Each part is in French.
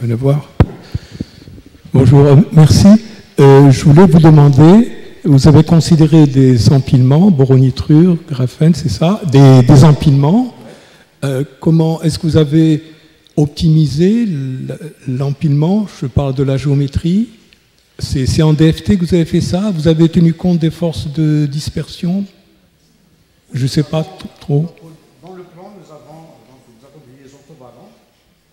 Venez voir. Bonjour, merci. Je voulais vous demander, vous avez considéré des empilements, boronitrure, graphène, c'est ça, des empilements. Comment est-ce que vous avez optimisé l'empilement? Je parle de la géométrie. C'est en DFT que vous avez fait ça? Vous avez tenu compte des forces de dispersion? Je ne sais pas trop. Dans le plan, nous avons des liaisons covalentes,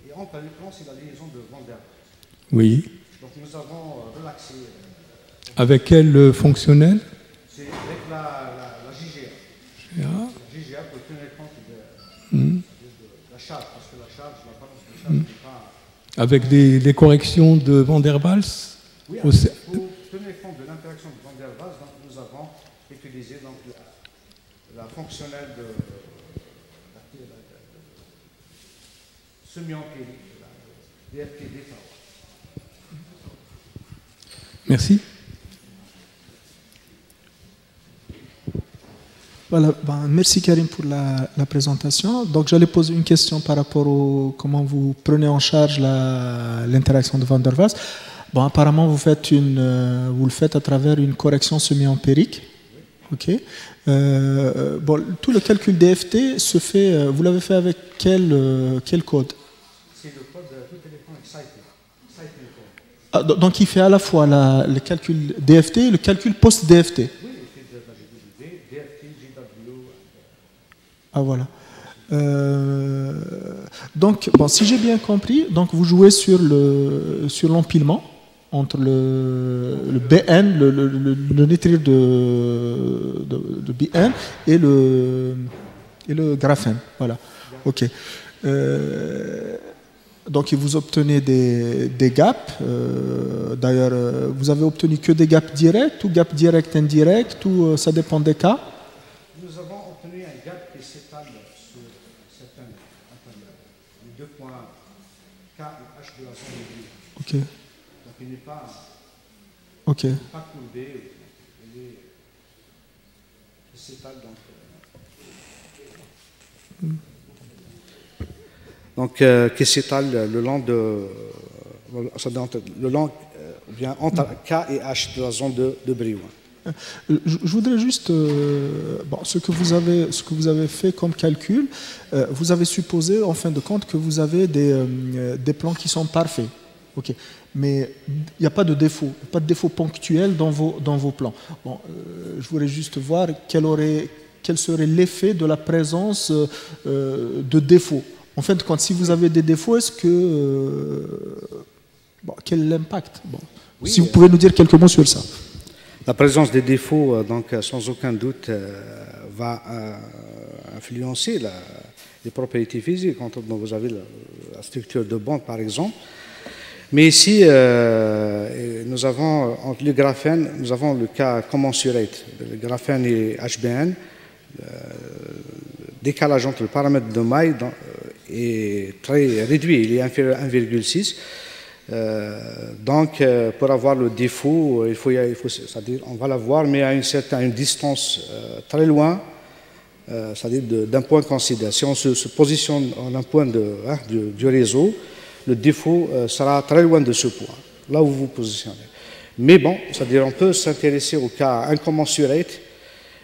et entre les plans, c'est la liaison de Van der Waals. Oui. Donc nous avons relaxé. Avec quel fonctionnel? C'est avec la JGA. GA. La JGA pour tenir compte de la charge, parce que la charge, la balance de charge n'est pas... Avec des corrections de Van der Waals? Oui, pour tenir compte de l'interaction de Van der Waals, donc nous avons utilisé donc, la fonctionnelle de semi-empirique, de la DFT d'État. Merci. Voilà, merci Karim pour la présentation. Donc j'allais poser une question par rapport au comment vous prenez en charge l'interaction de Van der Waals. Bon, apparemment vous le faites à travers une correction semi-empirique. Ok. Bon, tout le calcul DFT se fait. Vous l'avez fait avec quel code? C'est le code de téléphone Exciting. Ah, donc il fait à la fois le calcul DFT et le calcul post-DFT. Oui, il fait de la GW, DFT, GW. Ah voilà. Donc, bon, si j'ai bien compris, donc vous jouez sur l'empilement entre le BN, le netrir de BN et le graphène. Voilà. Ok. Donc, vous obtenez des gaps. D'ailleurs, vous avez obtenu que des gaps directs ou gaps directs indirects, ou ça dépend des cas? Nous avons obtenu un gap qui s'étale sur certains les deux points K et H de la zone de vie. Ok. Donc, il n'est pas, pas courbé, il s'étale donc qui s'étale le long bien entre K et H de la zone de Brillouin. Je voudrais juste, ce que vous avez fait comme calcul, vous avez supposé en fin de compte que vous avez des plans qui sont parfaits. Ok. Mais il n'y a pas de défaut, ponctuel dans vos plans. Bon, je voudrais juste voir quel serait l'effet de la présence de défauts. En fin de compte, si vous avez des défauts, est-ce que quel est l'impact? Oui, si vous pouvez nous dire quelques mots sur ça. La présence des défauts, donc sans aucun doute, va influencer les propriétés physiques. Quand vous avez la structure de bande, par exemple. Mais ici, nous avons, entre le graphène, nous avons le cas commensurate. Le graphène et HBN, décalage entre le paramètre de maille est très réduit, il est inférieur à 1,6. Donc, pour avoir le défaut, c'est-à-dire, on va l'avoir, mais à une distance très loin, c'est-à-dire d'un point de considération. Si on se positionne en un point du réseau, le défaut sera très loin de ce point, là où vous vous positionnez. Mais bon, c'est-à-dire on peut s'intéresser au cas incommensurate.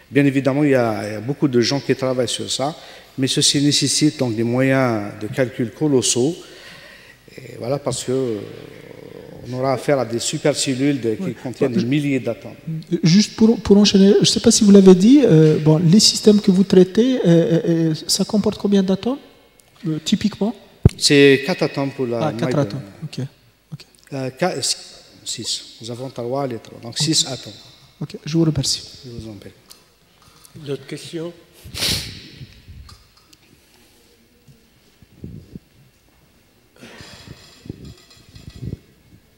Bien évidemment, il y a beaucoup de gens qui travaillent sur ça, mais ceci nécessite donc des moyens de calcul colossaux. Et voilà, parce que on aura affaire à des supercellules qui contiennent des milliers d'atomes. Juste pour enchaîner, je ne sais pas si vous l'avez dit, les systèmes que vous traitez, ça comporte combien d'atomes, typiquement? C'est 4 atomes pour la... 4 atomes, ok. 6. Nous avons 3 lettres, donc 6 atomes. Ok, je vous remercie. Je vous en prie. D'autres questions?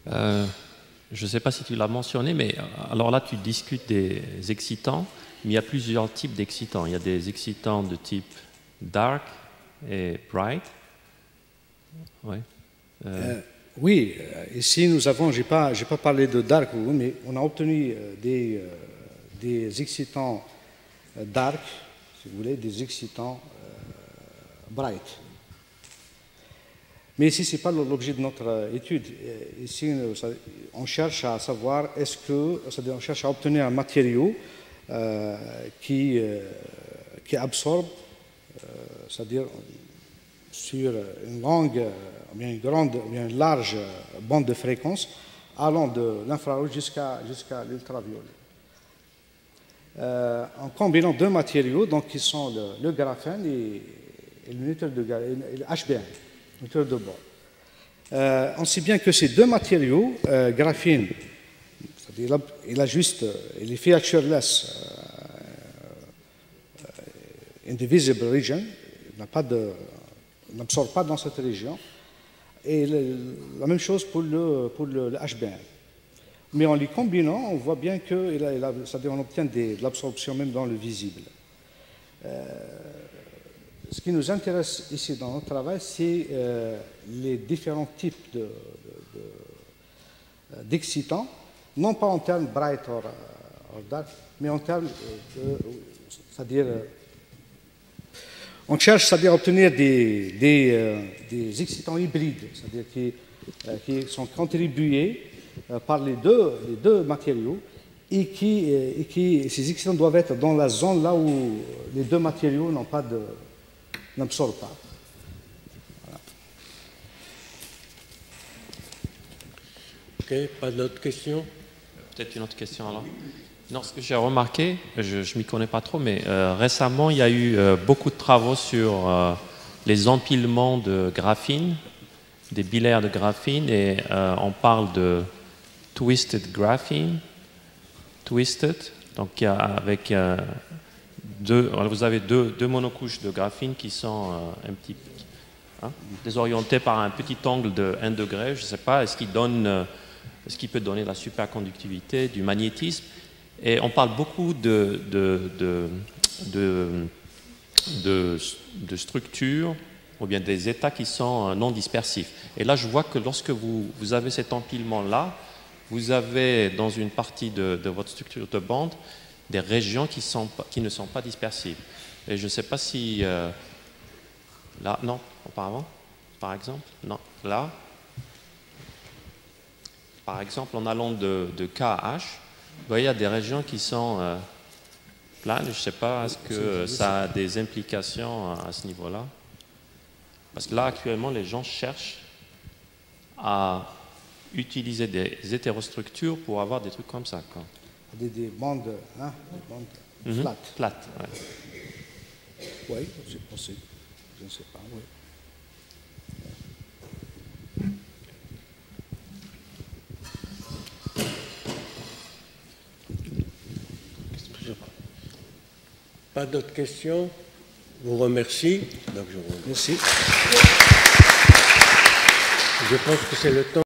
Je ne sais pas si tu l'as mentionné, mais alors là, tu discutes des excitants, mais il y a plusieurs types d'excitants. Il y a des excitants de type dark et bright. Ouais. Oui, ici nous avons, j'ai pas parlé de dark, mais on a obtenu des excitants dark, si vous voulez, des excitants bright. Mais ici, ce n'est pas l'objet de notre étude. Ici, on cherche à savoir, c'est-à-dire on cherche à obtenir un matériau qui absorbe, c'est-à-dire sur une longue, ou bien une grande, ou bien une large bande de fréquence, allant de l'infrarouge jusqu'à l'ultraviolet. En combinant deux matériaux, donc qui sont le graphène et le neutre de HBM, neutre de bord. On sait bien que ces deux matériaux, graphène, c'est-à-dire il est featureless, indivisible region, n'absorbe pas dans cette région, et la même chose pour le HBM. Mais en les combinant, on voit bien que c'est-à-dire on obtient de l'absorption même dans le visible. Ce qui nous intéresse ici dans notre travail, c'est les différents types d'excitants, non pas en termes bright or dark, mais en termes c'est-à-dire on cherche à obtenir des excitants hybrides, c'est-à-dire qui sont contribués par les deux matériaux et ces excitants doivent être dans la zone là où les deux matériaux n'absorbent pas. Voilà. Ok, pas d'autres questions? Peut-être une autre question alors. Non, ce que j'ai remarqué, je ne m'y connais pas trop, mais récemment, il y a eu beaucoup de travaux sur les empilements de graphine, des bilaires de graphine, et on parle de twisted graphene, donc avec vous avez deux monocouches de graphine qui sont désorientées par un petit angle de 1 degré, je ne sais pas, est-ce qu'il peut donner de la superconductivité, du magnétisme? Et on parle beaucoup de structures ou bien des états qui sont non dispersifs. Et là, je vois que lorsque vous avez cet empilement-là, vous avez dans une partie de votre structure de bande des régions qui ne sont pas dispersibles. Et je ne sais pas si... là, non, auparavant, par exemple, non, là, par exemple, en allant de K à H, vous voyez, il y a des régions qui sont planes. Je ne sais pas, est-ce que ça a des implications à ce niveau-là? Parce que là, actuellement, les gens cherchent à utiliser des hétérostructures pour avoir des trucs comme ça, quoi. Des bandes, des bandes plates. Plates, ouais. Oui, c'est possible. Je ne sais pas, oui. Pas d'autres questions? Je vous remercie. Merci. Je pense que c'est le temps.